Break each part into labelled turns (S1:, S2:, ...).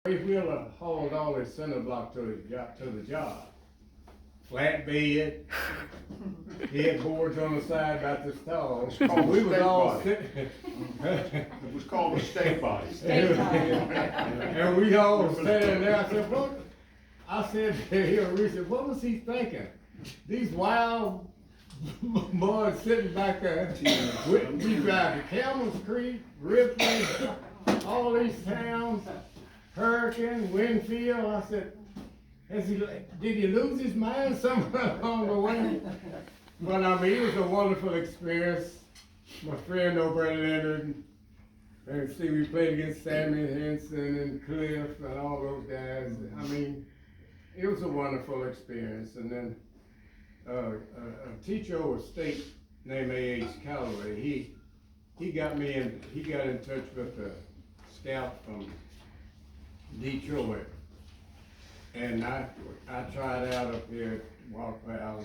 S1: Wheeler hauled all his cinder block to the job. Flatbed, headboards on the side about this tall. We was all sitting.
S2: It was called a state body.
S1: And we all sitting there. I said, what? I said to him, we said, what was he thinking? These wild boys sitting back there. We drive to Campbell's Creek, Ripley, all these towns, Hurricane, Winfield. I said, did he lose his mind somewhere along the way? But I mean, it was a wonderful experience. My friend over at Leonard, and see, we played against Sammy Henson and Cliff and all those guys. I mean, it was a wonderful experience. And then a teacher over state named A.H. Calloway, he got in touch with a scout from Detroit. And I tried out up here at Walk Valley,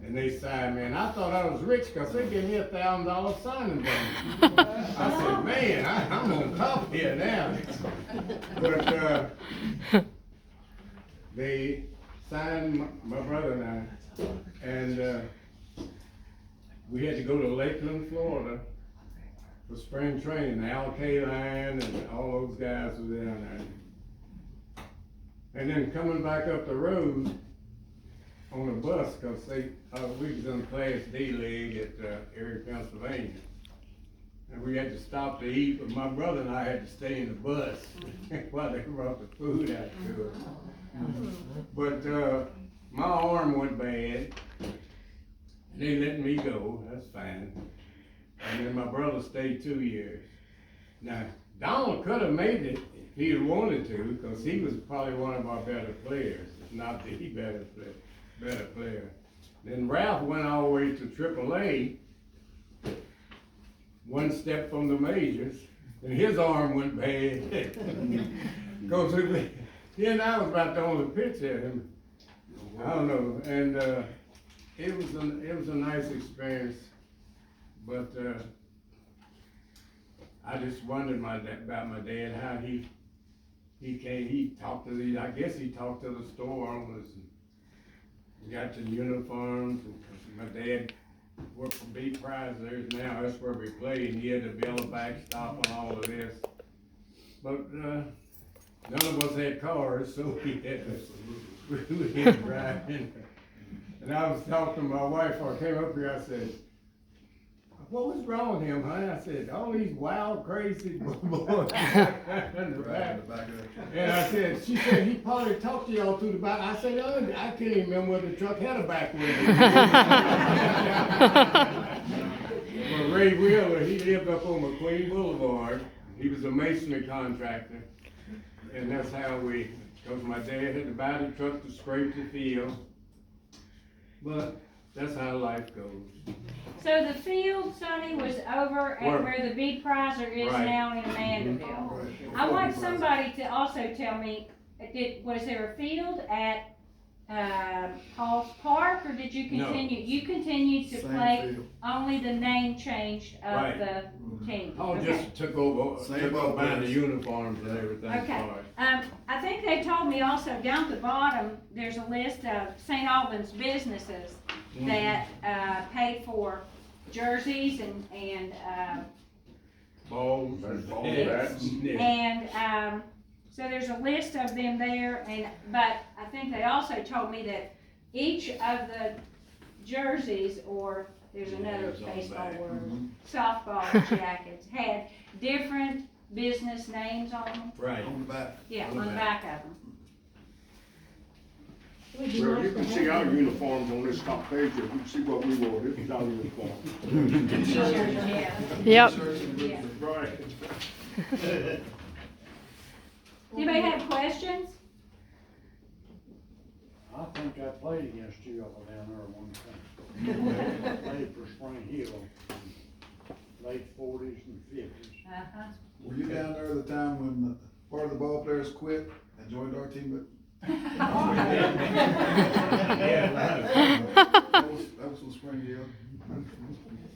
S1: and they signed me, and I thought I was rich because they gave me $1,000 signing bonus. I said, man, I'm on top here now. But they signed my brother and I, and we had to go to Lakeland, Florida for spring training. Al Kaline and all those guys were down there. And then coming back up the road on a bus, because we was in the Class D league at Erie, Pennsylvania. And we had to stop to eat, but my brother and I had to stay in the bus while they brought the food out to us. But my arm went bad. They let me go, that's fine. And then my brother stayed 2 years. Now, Donald could have made it if he had wanted to, because he was probably one of our better players, if not the better player. Then Ralph went all the way to AAA, one step from the majors, and his arm went bad. Because he and I was about the only pitcher at him. I don't know, and it was a nice experience, but I just wondered about my dad, how he talked to I guess he talked to the store owners and got the uniforms. And my dad worked for B Prize there now, that's where we played, and he had to build a backstop and all of this. But none of us had cars, so we had to drive in. And I was talking to my wife before I came up here, I said, what was wrong with him, honey? I said, all these wild, crazy boys in the back. And I said, she said, he probably talked to y'all through the back. I said, oh, I can't even remember whether the truck had a back window. But Ray Wheeler, he lived up on McQueen Boulevard. He was a masonry contractor. And that's how because my dad had to buy the truck to scrape the field. But that's how life goes.
S3: So the field, Sonny, was over at where the big prizer is now in Amandaville.
S2: Right.
S3: I want somebody to also tell me, was there a field at Hall's Park, or did you continue? No. You continued to play, field. Only the name changed of the team.
S1: Hall just took over buying the uniforms and everything.
S3: Okay. I think they told me also down at the bottom, there's a list of St. Albans businesses that paid for jerseys and
S2: balls and ball bats.
S3: And so there's a list of them there, but I think they also told me that each of the jerseys, or there's another baseball word, softball jackets, had different business names on them.
S1: Right.
S2: On the back.
S3: Yeah, on the back of them.
S2: Well, you can see our uniforms on this top page. You can see what we wore. This is our uniform.
S3: Yeah.
S4: Yep.
S3: Yeah.
S2: Right.
S3: Anybody have questions?
S5: I think I played against you all down there one time. I played for Spring Hill in late 40s and 50s.
S6: Were you down there at the time when part of the ball players quit and joined our team? That was from Spring Hill.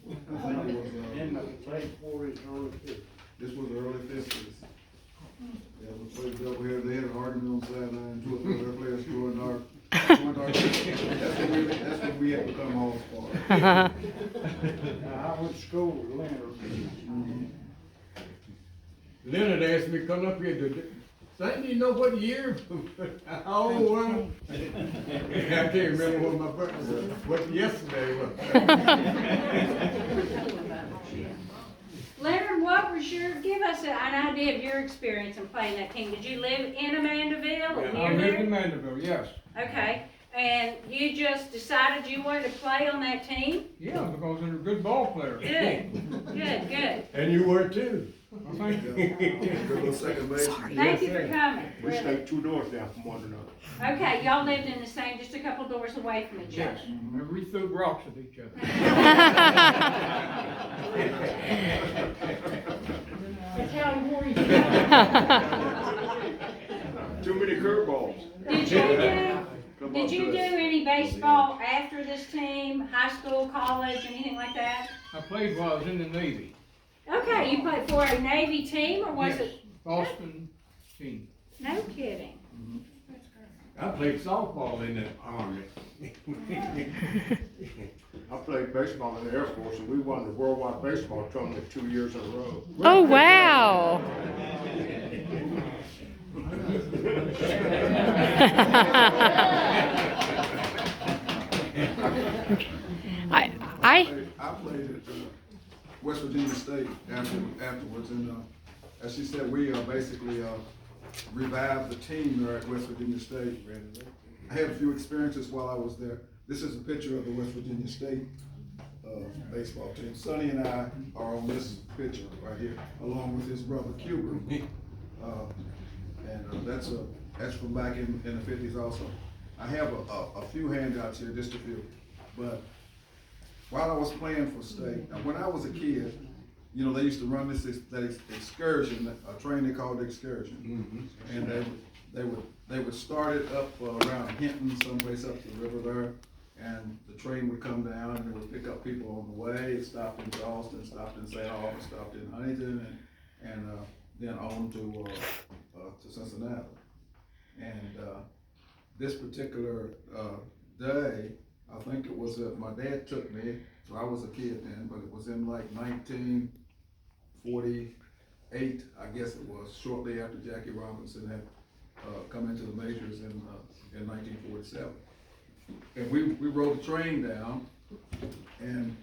S6: I think it was
S5: In the late 40s, early 50s.
S6: this was the early 50s. Yeah, it was played doubleheader, they had an argument on the sideline, two or three of their players joined our team. That's when we had become all stars.
S5: Now, I went to school with Leonard.
S1: Leonard asked me to come up here to, Sonny, do you know what year? How old was I? I can't remember what my birthday was, what yesterday was.
S3: Leonard, what was give us an idea of your experience in playing that team. Did you live in Amandaville or
S4: I
S3: near
S4: lived
S3: there?
S4: in Amandaville, yes.
S3: Okay, and you just decided you wanted to play on that team?
S4: Yeah, because they're good ball players.
S3: Good, good, good.
S1: And you were too.
S4: Well, thank you.
S6: Good little second base.
S3: Thank you for coming.
S2: We
S3: really.
S2: stayed 2 doors down from one another.
S3: Okay, y'all lived in the same, just a couple doors away from each other.
S4: Yes, and we threw rocks at each other.
S3: That's how he wore his
S2: Too many curveballs.
S3: Did you do any baseball after this team, high school, college, anything like that?
S4: I played while I was in the Navy.
S3: Okay, you played for a Navy team or was
S4: Yes,
S3: it?
S4: Boston team.
S3: No kidding.
S1: I played softball in the Army.
S2: I played baseball in the Air Force, and we won the worldwide baseball tournament 2 years in a row.
S7: Oh, wow. I
S6: I played at West Virginia State afterwards, and as she said, we basically revived the team there at West Virginia State. I had a few experiences while I was there. This is a picture of the West Virginia State baseball team. Sonny and I are on this picture right here, along with his brother Cuber. That's from back in the 50s also. I have a few handouts here, just a few. But while I was playing for state, now when I was a kid, you know, they used to run that excursion, a train they called the excursion. And they would start it up around Hinton, someplace up the river there. And the train would come down and it would pick up people on the way. It stopped in Charleston, stopped in St. Albans, stopped in Huntington, and then on to Cincinnati. And this particular day, I think it was my dad took me, so I was a kid then, but it was in like 1948, I guess it was, shortly after Jackie Robinson had come into the majors in 1947. And we rode the train down and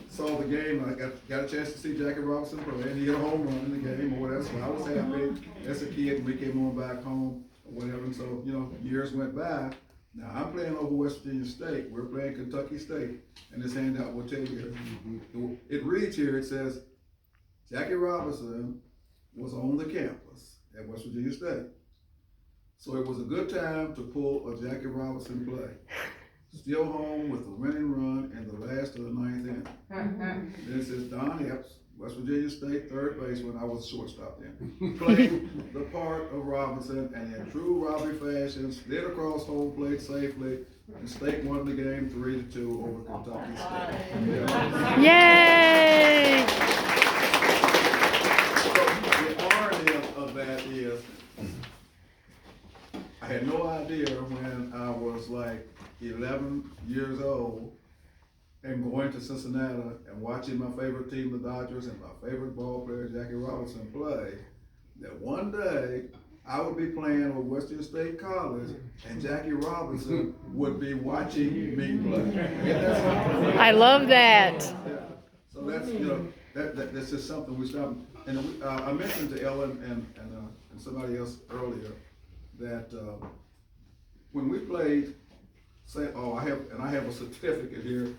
S6: saw the game. I got a chance to see Jackie Robinson play, and he hit a home run in the game or whatever. So I was happy as a kid, and we came on back home or whatever. And so, you know, years went by. Now I'm playing over West Virginia State. We're playing Kentucky State, and this handout will tell you. It reads here. It says Jackie Robinson was on the campus at West Virginia State. So it was a good time to pull a Jackie Robinson play. Still home with a winning run in the last of the 9th inning. Then it says Don Epps, West Virginia State third baseman. I was shortstop then. Played the part of Robinson and in true Robbie fashion slid across home plate safely, and State won the game 3-2 over Kentucky State.
S7: Yay!
S6: So the irony of that is, I had no idea when I was like 11 years old and going to Cincinnati and watching my favorite team, the Dodgers, and my favorite ball player, Jackie Robinson, play, that one day I would be playing at Western State College and Jackie Robinson would be watching me play.
S7: I love that.
S6: So that's, you know, that's just something we stopped. And I mentioned to Ellen and somebody else earlier that when we played, I have a certificate here.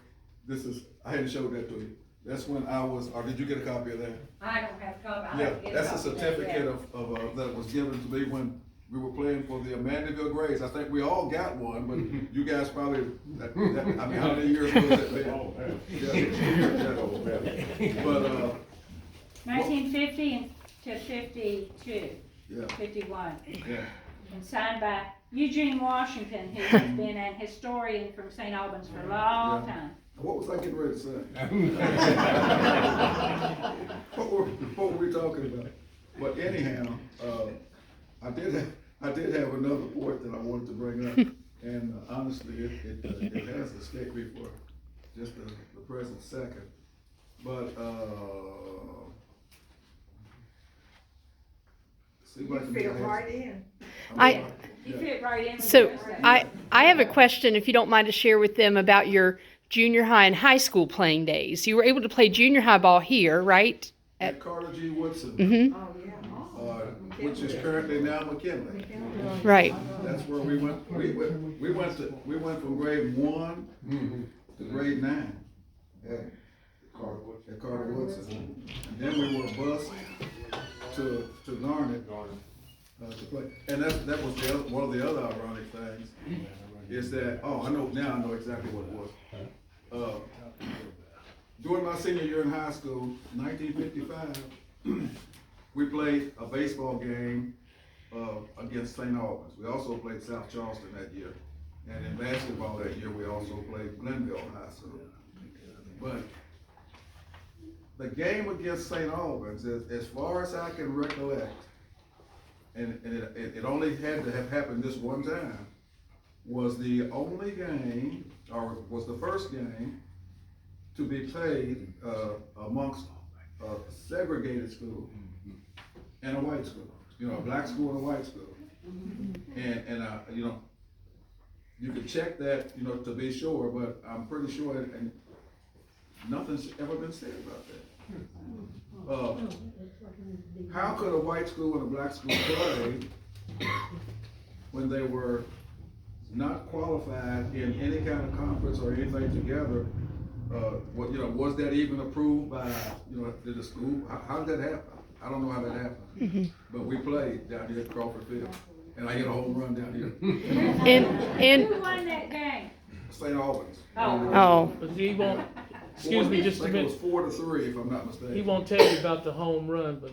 S6: I hadn't showed that to you. That's when I was, or did you get a copy of that?
S3: I don't have a copy.
S6: Yeah, that's a certificate of that was given to me when we were playing for the Amandaville Grays. I think we all got one, but you guys probably, I mean, how many years was it? But
S3: 1950 to 52,
S6: yeah,
S3: 51.
S6: yeah.
S3: And signed by Eugene Washington, who has been an historian from St. Albans for a long time.
S6: What was I getting ready to say? What were we talking about? But anyhow, I did have another point that I wanted to bring up, and honestly, it has escaped me for just the present second. But, seems like to me
S8: Fit
S6: I have-
S8: right in.
S3: You fit right in with
S7: So
S3: the rest of
S7: I have a question, if you don't mind to share with them about your junior high and high school playing days. You were able to play junior high ball here, right?
S6: At Carter G. Woodson,
S7: Mm-hmm.
S8: Oh, yeah.
S6: which is currently now McKinley.
S7: Right.
S6: That's where we went. We went from grade 1 to grade 9 at Carter Woodson, and then we were bused to Garnet to play. And that was one of the other ironic things is that I know exactly what it was. During my senior year in high school, 1955, we played a baseball game against St. Albans. We also played South Charleston that year. And in basketball that year, we also played Glenville High School. But the game against St. Albans, as far as I can recollect, and it only had to have happened this one time, was the only game, or was the first game, to be played amongst a segregated school and a white school. You know, a black school and a white school. And you know, you could check that, you know, to be sure, but I'm pretty sure, and nothing's ever been said about that. How could a white school and a black school play when they were not qualified in any kind of conference or anything together? Was that even approved by, did the school? How did that happen? I don't know how that happened. But we played down here at Crawford Field, and I hit a home run down here.
S3: Who won that game?
S6: St. Albans.
S7: Oh.
S9: But he won't, excuse me just a
S6: I think it
S9: minute,
S6: was 4-3 if I'm not mistaken.
S9: he won't tell you about the home run, but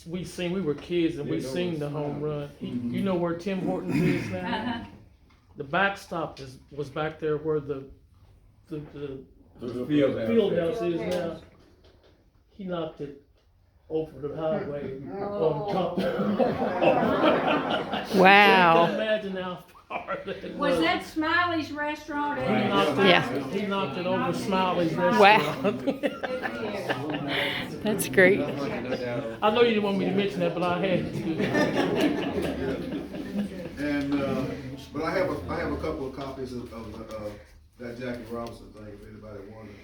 S9: we were kids and we seen the home run. You know where Tim Hortons is now?
S3: Uh-huh.
S9: The backstop was back there where the
S1: Field
S9: house is now. He knocked it over the highway on top.
S7: Wow.
S9: So you can imagine how far that
S3: Was that Smiley's restaurant?
S9: He knocked it,
S7: Yeah.
S9: he knocked it over Smiley's
S7: Wow.
S9: restaurant.
S7: That's great.
S9: I know you didn't want me to mention that, but I had to.
S6: And but I have a couple of copies of that Jackie Robinson thing if anybody wanted.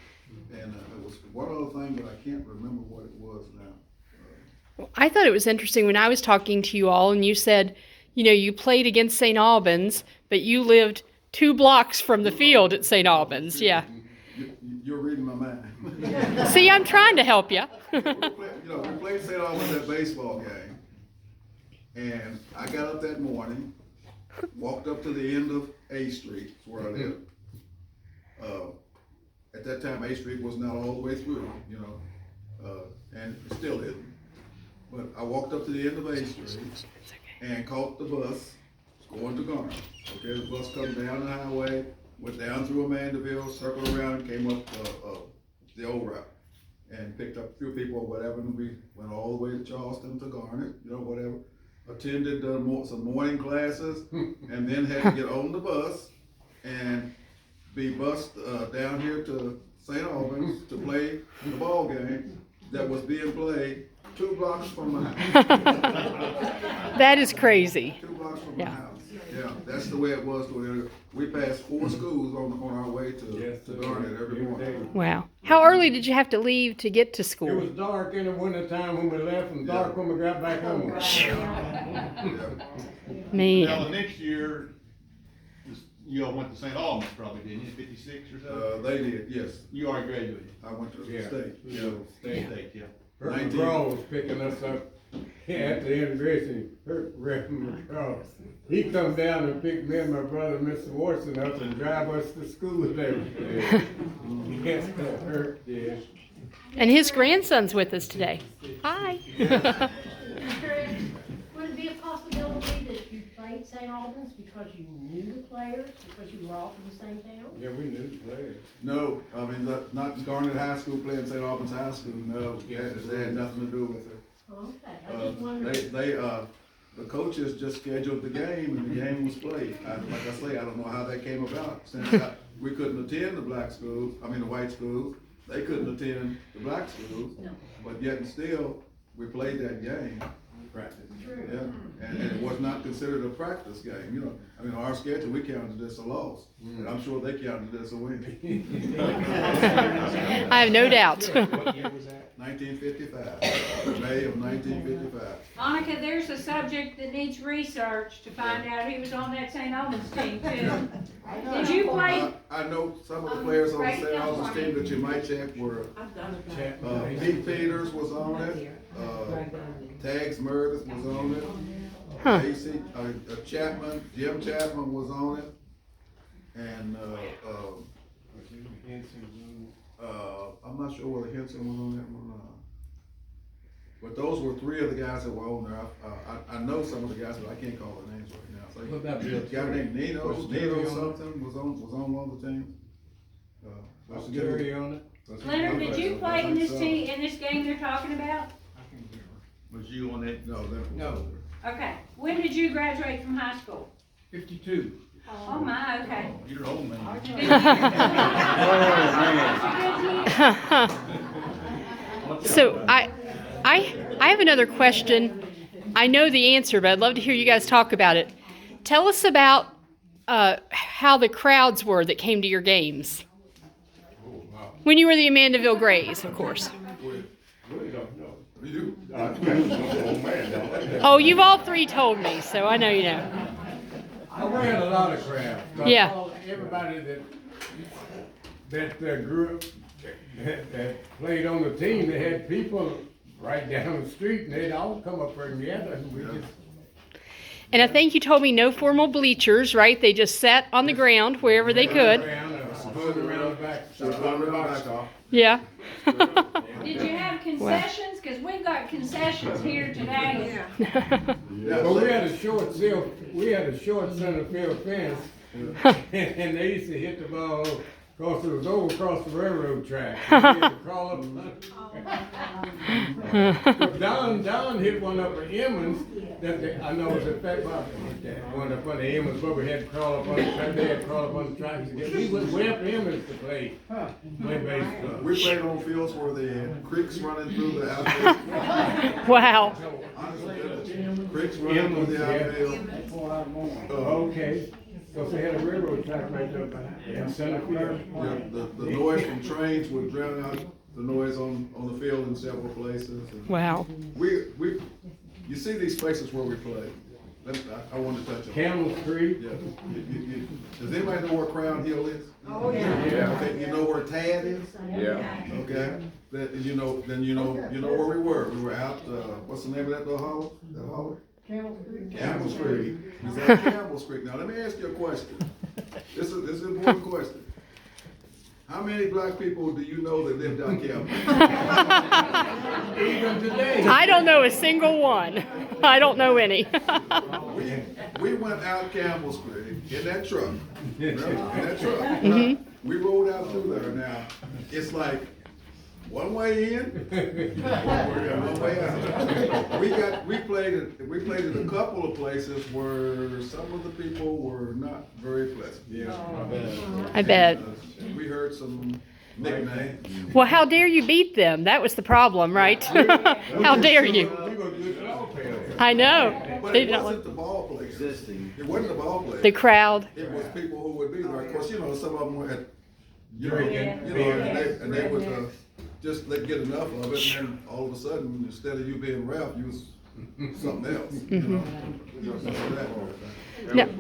S6: And it was one other thing, but I can't remember what it was now.
S7: I thought it was interesting when I was talking to you all and you said, you played against St. Albans, but you lived 2 blocks from the field at St. Albans. Yeah.
S6: You're reading my mind.
S7: See, I'm trying to help you.
S6: We played St. Albans at baseball game, and I got up that morning, walked up to the end of A Street, where I live. At that time, A Street was not all the way through, and it still isn't. But I walked up to the end of A Street and caught the bus going to Garner. Okay, the bus come down the highway, went down through Amandaville, circled around, and came up the old route, and picked up a few people or whatever, and we went all the way to Charleston to Garnet, whatever. Attended some morning classes, and then had to get on the bus and be bused down here to St. Albans to play the ball game that was being played 2 blocks from my house.
S7: That is crazy.
S6: 2 blocks from my
S7: Yeah.
S6: house. Yeah, that's the way it was. We passed 4 schools on our way to Garnet every morning.
S7: Wow. How early did you have to leave to get to
S1: It
S7: school?
S1: was dark in the winter time when we left and dark when we got back home.
S6: Yeah.
S10: Now,
S7: Man.
S10: the next year, you all went to St. Albans probably, didn't you, 56 or so?
S6: They did, yes.
S10: You already graduated?
S6: I went to the
S1: Yeah.
S6: state. Yeah.
S10: State, yeah.
S1: Herb McGraw was picking us up at the integration. Reverend McGraw. He come down and pick me and my brother, Mr. Watson, up and drive us to school and everything. Yes, that hurt, yeah.
S7: And his grandson's with us today. Hi.
S11: Would it be a possibility that you played St. Albans because you knew the players, because you were all from the same town?
S1: Yeah, we knew the players.
S6: No, I mean, not Garnet High School playing St. Albans High School, no, they had nothing to do with it.
S11: Okay, I just wondered.
S6: the coaches just scheduled the game and the game was played. Like I say, I don't know how that came about, since we couldn't attend the black schools, the white schools, they couldn't attend the black schools, but yet and still, we played that game.
S1: Practice.
S6: Yeah, and it was not considered a practice game, our schedule, we counted this a loss, and I'm sure they counted this a win.
S7: I have no doubt.
S10: What year was that?
S6: 1955, May of 1955.
S3: Monica, there's a subject that needs research to find out who was on that St. Albans team too. Did you play?
S6: I know some of the players on the St. Albans team that you might check were, Pete Peters was on it, Tags Meredith was on it,
S7: Huh.
S6: Jim Chapman was on it, and, I'm not sure whether Henson was on that one or not. But those were three of the guys that were on there. I know some of the guys, but I can't call their names right now. So
S1: What about Bill
S6: a guy named Nino something was on one of the teams.
S1: Was Terry on it?
S3: Leonard, did you play in this team, in this game they're talking about?
S10: Was you on that?
S6: No, that was.
S1: No.
S3: Okay, when did you graduate from high school?
S4: 52.
S3: Oh my, okay.
S10: Oh, you're old man.
S7: So I have another question. I know the answer, but I'd love to hear you guys talk about it. Tell us about how the crowds were that came to your games. When you were the Amandaville Grays, of course.
S6: You?
S7: Oh, you've all three told me, so I know you know.
S1: I ran a lot of crowds.
S7: Yeah.
S1: Everybody that grew up, that played on the team, they had people right down the street, and they'd all come up there together, and we just.
S7: And I think you told me no formal bleachers, right? They just sat on the ground wherever they could. Yeah.
S3: Did you have concessions? Because we've got concessions here today.
S1: But we had a short center field fence, and they used to hit the ball across the railroad track. They had to crawl up. Don hit one up at Emmons that I know was a fat box. One up on the Emmons, but we had to crawl up on the track. They had to crawl up on the track to get. We went way up to Emmons to play baseball.
S6: We played on fields where they had creeks running through the outfield.
S7: Wow.
S6: Honestly, creeks running through the outfield.
S1: Okay. Because they had a railroad track right there in center field.
S6: Yeah, the noise from trains would drown out the noise on the field in several places. And
S7: Wow.
S6: you see these places where we play. I want to touch on.
S1: Camel Creek.
S6: Yeah. Does anybody know where Crown Hill is?
S11: Oh, yeah.
S6: Okay, you know where Tad is?
S1: Yeah.
S6: Okay. Then you know where we were. We were out. What's the name of that little hollow? That hollow? Campbell's Creek. He's at Campbell's Creek. Now let me ask you a question. This is an important question. How many black people do you know that lived on Campbell?
S1: Even today.
S7: I don't know a single one. I don't know any.
S6: We went out Campbell's Creek in that truck. In that truck.
S7: Mhm.
S6: We rode out through there. Now it's like one way in, one way out. We played in a couple of places where some of the people were not very pleasant.
S1: Yeah.
S7: I bet.
S6: We heard some nicknames.
S7: Well, how dare you beat them? That was the problem, right? How dare you?
S1: We were good ball players.
S7: I know.
S6: But
S7: They
S6: it
S7: don't
S6: wasn't the ball players. It wasn't the ball players.
S7: the crowd.
S6: It was people who would be there. Of course, some of them were at,
S1: Drinking,
S6: and they would just let get enough of it, and then all of a sudden, instead of you being Ralph, you was something else.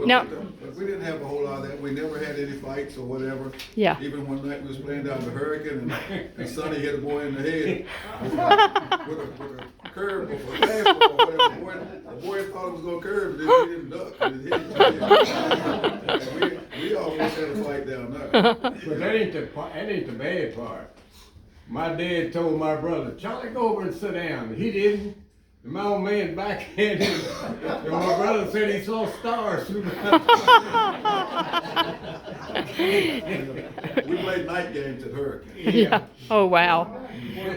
S7: No.
S6: But we didn't have a whole lot of that. We never had any fights or whatever.
S7: Yeah.
S6: Even one night we was playing down the Hurricane, and Sonny hit a boy in the head with a curve or a fastball or whatever. The boy thought it was gonna curve, and then he didn't duck, and it hit him. And we almost had a fight down there.
S1: But that ain't the bad part. My dad told my brother, Charlie, go over and sit down. He didn't. And my old man backhanded him. And my brother said he saw stars through the
S6: We played night games at Hurricane.
S7: Yeah. Oh, wow.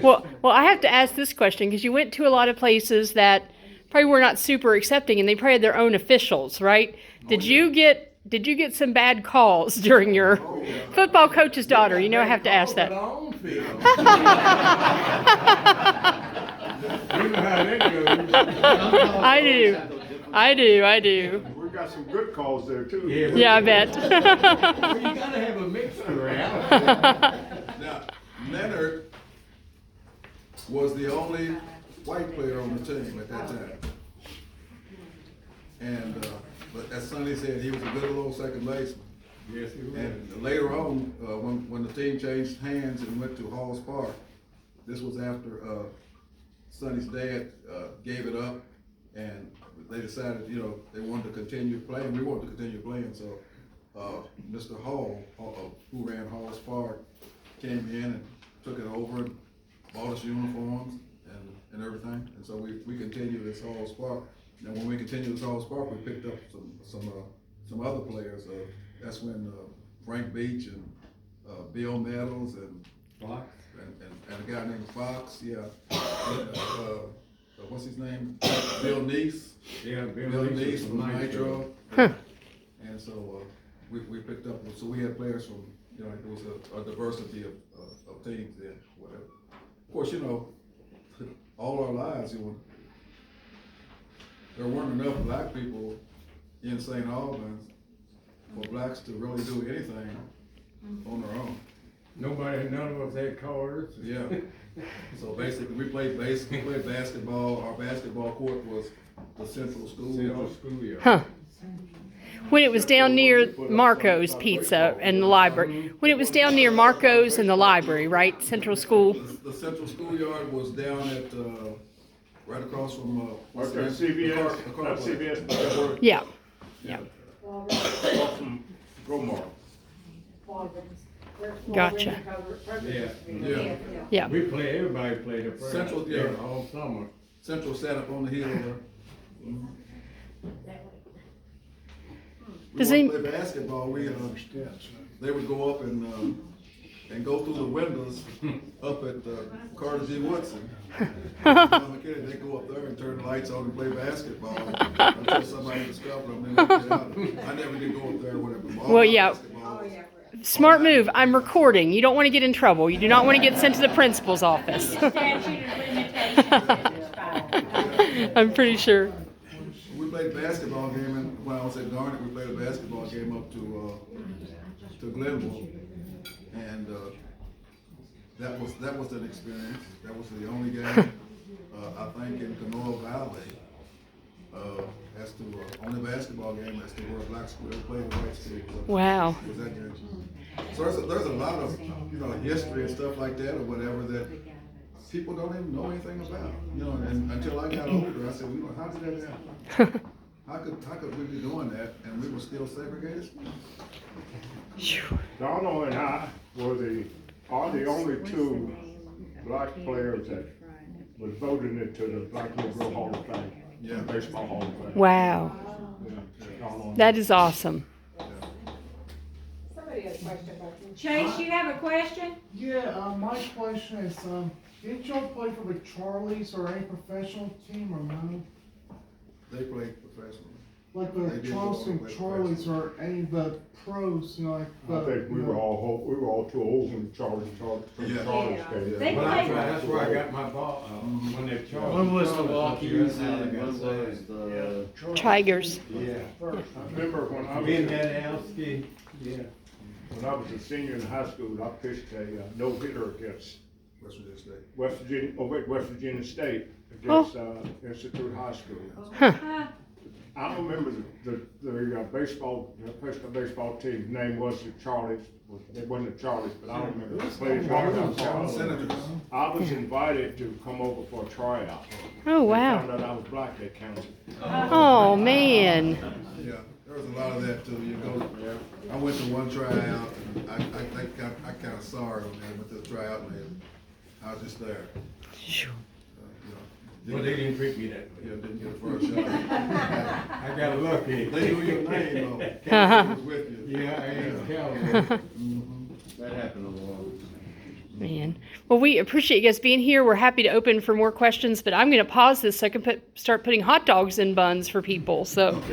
S7: Well, I have to ask this question because you went to a lot of places that probably were not super accepting, and they probably had their own officials, right? Did you get some bad calls during your football coach's daughter? You know, I have to ask that.
S1: You know how that goes.
S7: I do.
S2: We got some good calls there too.
S7: Yeah, I bet.
S1: Well, you gotta have a mixture around.
S6: Now, Leonard was the only white player on the team at that time. And, but as Sonny said, he was a good little second baseman.
S1: Yes, he was.
S6: And later on, when the team changed hands and went to Halls Park, this was after, Sonny's dad, gave it up, and they decided, you know, they wanted to continue playing. We wanted to continue playing, so, Mr. Hall, who ran Halls Park, came in and took it over and bought us uniforms and everything. And so we continued this Halls Park. And when we continued this Halls Park, we picked up some other players. That's when Frank Beach and Bill Meadows and
S1: Fox.
S6: And a guy named Fox, yeah. What's his name? Bill Neese.
S1: Yeah,
S6: Bill Neese from Nitro.
S7: Huh.
S6: And so we picked up. So we had players from, you know, there was a diversity of teams then, whatever. Of course, you know, all our lives, you know, there weren't enough black people in St. Albans for blacks to really do anything on their own.
S1: None of us had cars.
S6: Yeah. So basically, we played basketball. Our basketball court was the central school.
S1: Central school, yeah.
S7: Huh. When it was down near Marco's Pizza and the library. When it was down near Marco's and the library, right? Central School.
S6: The central schoolyard was down at, right across from, what's
S2: Okay,
S6: that?
S2: CVS,
S6: The car
S2: that's
S6: place.
S2: CVS.
S7: Yeah.
S2: Across from Gromar.
S7: Gotcha.
S1: Yeah.
S7: Yeah.
S1: Everybody played the first.
S6: Central, yeah.
S1: All summer.
S6: Central sat up on the hill there. We
S7: Does
S6: wanted
S7: any-
S6: to play basketball. They would go up and go through the windows up at Carter G. Woodson. They go up there and turn the lights on and play basketball until somebody discovered them and then they get out. I never did go up there or whatever.
S7: Well, yeah. Smart move. I'm recording. You don't want to get in trouble. You do not want to get sent to the principal's office.
S3: Statute of limitations expired.
S7: I'm pretty sure.
S6: We played a basketball game, and when I was at Garnet, we played a basketball game up to Glenville, and that was an experience. That was the only game I think in Canoa Valley as to only basketball game as to where black school played the white school.
S7: Wow.
S6: Was that game. So there's a lot of history and stuff like that or whatever that people don't even know anything about. And until I got older, I said, how did that happen? How could we be doing that and we were still segregated?
S2: Donald and I are the only two black players that was voted into the Black Negro Hall of Fame.
S6: Yeah.
S2: Baseball Hall of Fame.
S7: Wow.
S2: Yeah.
S7: That is awesome.
S3: Somebody has a question about you. Chase, you have a question?
S8: Yeah, my question is, did y'all play for the Charlies or any professional team or no?
S6: They played professionally.
S8: Like
S6: They
S8: the
S6: did
S8: Charleston
S6: play
S8: Charlies or any of the pros, like the.
S2: I think we were all too old when Charles came.
S3: They
S1: Well,
S3: played.
S1: that's where I got my ball, when they charged.
S9: One was the
S5: Rockies
S1: That's how they
S5: and
S1: got
S5: one was
S1: saved.
S5: the.
S7: Tigers.
S1: Yeah.
S2: I remember when I
S1: Ben
S2: was,
S1: Gadowski, yeah.
S2: when I was a senior in high school, I pitched a no-hitter against
S6: West Virginia State.
S2: West Virginia State against Institute High School. I remember the professional baseball team's name was the Charlies. They wasn't the Charlies, but I don't remember. They played
S6: Senators.
S2: I was invited to come over for a tryout.
S7: Oh,
S2: They
S7: wow.
S2: found out I was black, they counted.
S7: Oh, man.
S6: Yeah, there was a lot of that too. I went to one tryout and I kind of sorry on that. Went to the tryout and I was just there.
S1: Well, they didn't treat me that way.
S6: Yeah, didn't get a first shot.
S1: I got lucky.
S6: They knew your name though. Calvin was with you.
S1: Yeah, and Calvin.
S10: That happened a lot.
S7: Man. Well, we appreciate you guys being here. We're happy to open for more questions, but I'm going to pause this so I can start putting hot dogs in buns for people. So.